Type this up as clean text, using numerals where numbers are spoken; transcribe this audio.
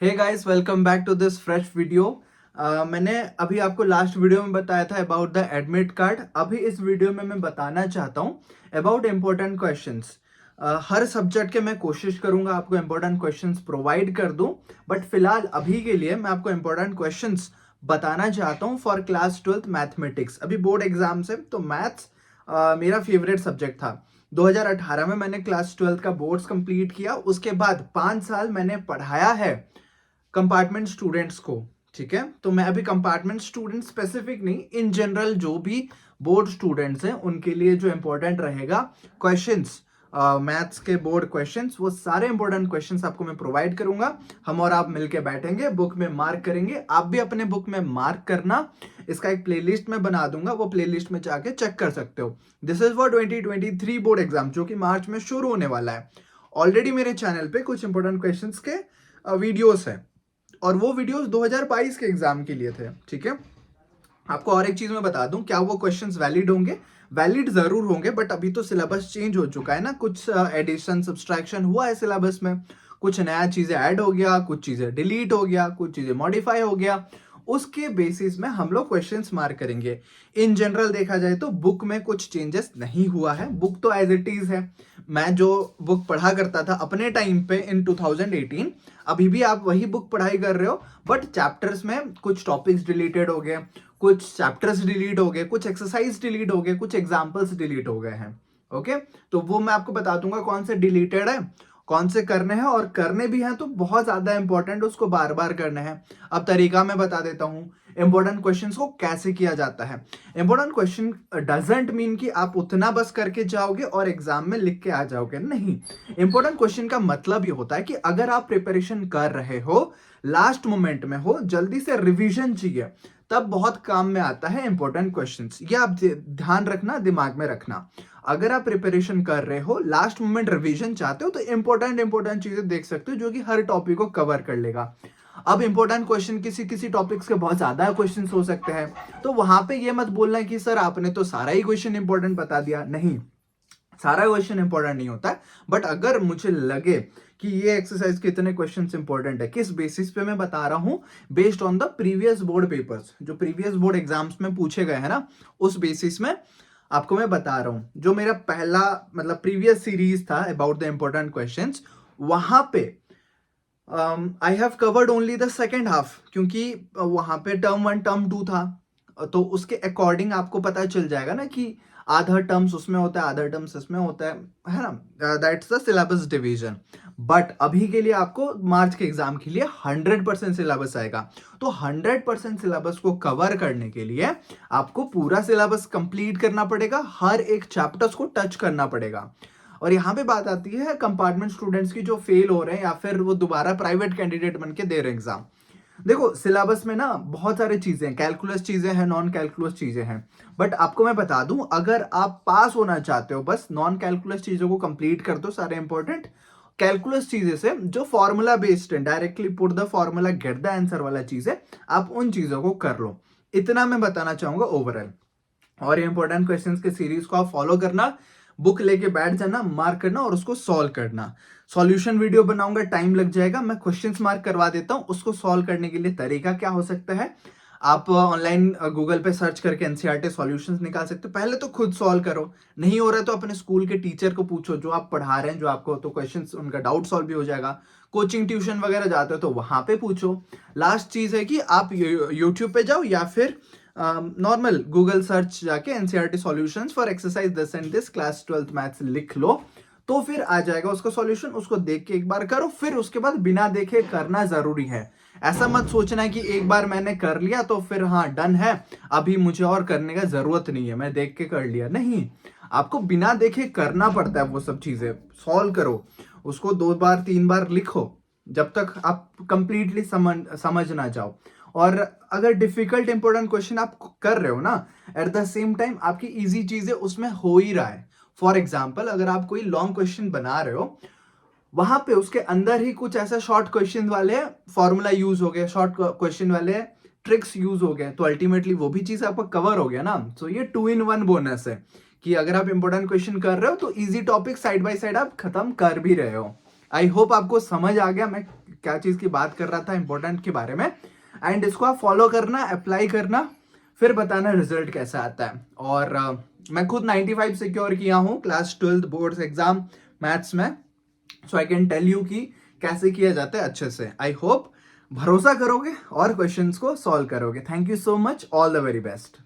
Hey guys, welcome back to this fresh video. मैंने अभी आपको लास्ट वीडियो में बताया था अबाउट द एडमिट कार्ड। अभी इस वीडियो में मैं बताना चाहता हूँ about important questions. Her subject के मैं कोशिश करूंगा आपको इम्पोर्टेंट क्वेश्चंस प्रोवाइड कर दूं, बट फिलहाल अभी के लिए मैं आपको इम्पोर्टेंट क्वेश्चंस बताना चाहता हूँ फॉर क्लास 12th मैथमेटिक्स। अभी बोर्ड एग्जाम्स है तो मैथ्स मेरा फेवरेट सब्जेक्ट था। 2018 में मैंने क्लास 12th का बोर्ड्स कंप्लीट किया। उसके बाद 5 साल मैंने पढ़ाया है कंपार्टमेंट स्टूडेंट्स को। ठीक है, तो मैं अभी कंपार्टमेंट स्टूडेंट स्पेसिफिक नहीं, इन जनरल जो भी बोर्ड स्टूडेंट्स हैं उनके लिए जो इंपॉर्टेंट रहेगा क्वेश्चंस, मैथ्स के बोर्ड क्वेश्चंस, वो सारे इंपॉर्टेंट क्वेश्चंस आपको मैं प्रोवाइड करूंगा। हम और आप मिलके बैठेंगे, बुक में मार्क करेंगे। आप भी अपने बुक में मार्क करना। इसका एक प्लेलिस्ट में बना दूंगा, वो प्लेलिस्ट में जाके चेक कर सकते हो। This is for 2023 board exam जो कि मार्च में शुरू होने वाला है। ऑलरेडी मेरे चैनल पे कुछ इंपॉर्टेंट क्वेश्चंस के वीडियोस हैं और वो वीडियोस 2022 के एग्जाम के लिए थे। ठीक है, आपको और एक चीज मैं बता दूं, क्या वो क्वेश्चंस वैलिड होंगे? वैलिड जरूर होंगे, बट अभी तो सिलेबस चेंज हो चुका है ना, कुछ एडिशन सब्सट्रैक्शन हुआ है सिलेबस में, कुछ नया चीजें ऐड हो गया, कुछ चीजें डिलीट हो गया, कुछ चीजें मॉडिफाई हो गया। उसके बेसिस में हम लोग क्वेश्चंस मार्क करेंगे। इन जनरल देखा जाए तो बुक में कुछ चेंजेस नहीं हुआ है, बुक तो एज इट इज है। मैं जो बुक पढ़ा करता था अपने टाइम पे इन 2018, अभी भी आप वही बुक पढ़ाई कर रहे हो, बट चैप्टर्स में कुछ टॉपिक्स डिलीटेड हो गए, कुछ चैप्टर्स डिलीट हो गए, कुछ एक्सरसाइज डिलीट हो गए, कुछ एग्जाम्पल्स डिलीट हो गए हैं। ओके, तो वो मैं आपको बता दूंगा कौन से डिलीटेड है, कौन से करने हैं, और करने भी हैं तो बहुत ज्यादा इंपॉर्टेंट, उसको बार बार करने हैं। अब तरीका मैं बता देता हूं इंपॉर्टेंट क्वेश्चंस को कैसे किया जाता है। इंपॉर्टेंट क्वेश्चन डजंट मीन कि आप उतना बस करके जाओगे और एग्जाम में लिख के आ जाओगे, नहीं। इंपॉर्टेंट क्वेश्चन का मतलब ये होता है कि अगर आप प्रिपरेशन कर रहे हो, लास्ट मोमेंट में हो, जल्दी से रिवीजन चाहिए, तब बहुत काम में आता है इंपॉर्टेंट क्वेश्चंस। ये आप ध्यान रखना, दिमाग में रखना। अगर आप प्रिपरेशन कर रहे हो, लास्ट मोमेंट रिवीजन चाहते हो, तो इंपॉर्टेंट चीजें देख सकते हो जो कि हर टॉपिक को कवर कर लेगा। अब इंपॉर्टेंट क्वेश्चन किसी किसी टॉपिक्स के बहुत ज्यादा क्वेश्चन हो सकते हैं, तो वहां पे ये मत बोलना कि सर आपने तो सारा ही क्वेश्चन इंपॉर्टेंट बता दिया। नहीं, सारा क्वेश्चन इंपॉर्टेंट नहीं होता है, बट अगर मुझे लगे कि ये एक्सरसाइज के इतने क्वेश्चंस इंपॉर्टेंट है, किस बेसिस पे मैं बता रहा हूं? Based on the previous board papers, जो प्रीवियस बोर्ड एग्जाम्स में पूछे गए हैं ना, उस बेसिस में आपको मैं बता रहा हूं। जो मेरा पहला मतलब प्रीवियस सीरीज था अबाउट द इंपॉर्टेंट क्वेश्चंस, वहां पे I have covered only the second half, क्योंकि वहां पे टर्म 1 टर्म 2 था, तो उसके अकॉर्डिंग आपको पता चल जाएगा ना कि आधा टर्म्स उसमें होता है, आधा टर्म्स इसमें होता है ना। That's the syllabus division. But अभी के लिए आपको मार्च के एग्जाम के लिए 100% सिलेबस आएगा। तो 100% सिलेबस को कवर करने के लिए आपको पूरा सिलेबस कंप्लीट करना पड़ेगा, हर एक चैप्टर्स को टच करना पड़ेगा। और यहाँ पे बात आती है कंपार्टमेंट स्टूडेंट्स की जो फेल हो रहे हैं या फिर वो दोबारा प्राइवेट कैंडिडेट बन के दे रहे हैं एग्जाम। देखो, सिलेबस में ना बहुत सारी चीजें हैं, कैलकुलस चीजें हैं, नॉन कैलकुलस चीजें हैं, बट आपको मैं बता दूं, अगर आप पास होना चाहते हो, बस नॉन कैलकुलस चीजों को कंप्लीट कर दो, सारे इंपॉर्टेंट कैलकुलस चीजें से जो फॉर्मूला बेस्ड है, directly put the formula get the answer वाला चीज है, आप उन चीजों को कर लो। इतना मैं बताना चाहूंगा ओवरऑल। और ये इंपॉर्टेंट क्वेश्चंस के सीरीज को आप फॉलो करना, बुक लेके बैठ जाना, मार्क करना और उसको सॉल्व करना। सॉल्यूशन वीडियो बनाऊंगा, टाइम लग जाएगा, मैं क्वेश्चंस मार्क करवा देता हूं। उसको सॉल्व करने के लिए तरीका क्या हो सकता है? आप ऑनलाइन गूगल पे सर्च करके एनसीईआरटी सॉल्यूशंस निकाल सकते हो। पहले तो खुद सॉल्व करो, नहीं हो रहा है तो अपने स्कूल के टीचर को पूछो जो आप पढ़ा रहे हैं, जो आपको तो क्वेश्चंस उनका डाउट सॉल्व भी हो जाएगा। कोचिंग ट्यूशन वगैरह जाते हो तो वहां पे पूछो। लास्ट चीज है कि आप यूट्यूब पे जाओ या फिर नॉर्मल गूगल सर्च जाके NCERT solutions for exercise this and this class 12th maths लिख लो, तो फिर आ जाएगा उसका सॉल्यूशन। उसको देख के एक बार करो, फिर उसके बाद बिना देखे करना जरूरी है। ऐसा मत सोचना कि एक बार मैंने कर लिया तो फिर हाँ डन है, अभी मुझे और करने का जरूरत नहीं है, मैं देख के कर लिया। नहीं, आपको बिना देखे करना पड़ता है। वो सब चीजें सॉल्व करो, उसको 2 बार 3 बार लिखो, जब तक आप कंप्लीटली समझ ना जाओ। और अगर डिफिकल्ट इंपॉर्टेंट क्वेश्चन आप कर रहे हो ना, एट द सेम टाइम आपकी इजी चीजें उसमें हो ही रहा है। फॉर एग्जाम्पल, अगर आप कोई लॉन्ग क्वेश्चन बना रहे हो, वहां पे उसके अंदर ही कुछ ऐसा शॉर्ट क्वेश्चन वाले फॉर्मूला यूज हो गए, शॉर्ट क्वेश्चन वाले ट्रिक्स यूज हो गए, तो अल्टीमेटली वो भी चीज आपका कवर हो गया ना। तो ये 2 in 1 बोनस है कि अगर आप इंपॉर्टेंट क्वेश्चन कर रहे हो तो easy topic side by side आप खत्म कर भी रहे हो। आई होप आपको समझ आ गया मैं क्या चीज़ की बात कर रहा था इंपॉर्टेंट के बारे में, एंड इसको आप फॉलो करना, अप्लाई करना, फिर बताना रिजल्ट कैसा आता है। और मैं खुद 95 सिक्योर किया हूँ क्लास 12 बोर्ड्स एग्जाम मैथ्स में, सो आई कैन टेल यू कि कैसे किया जाता है अच्छे से। आई होप भरोसा करोगे और क्वेश्चंस को सॉल्व करोगे। Thank you so much, all the very best.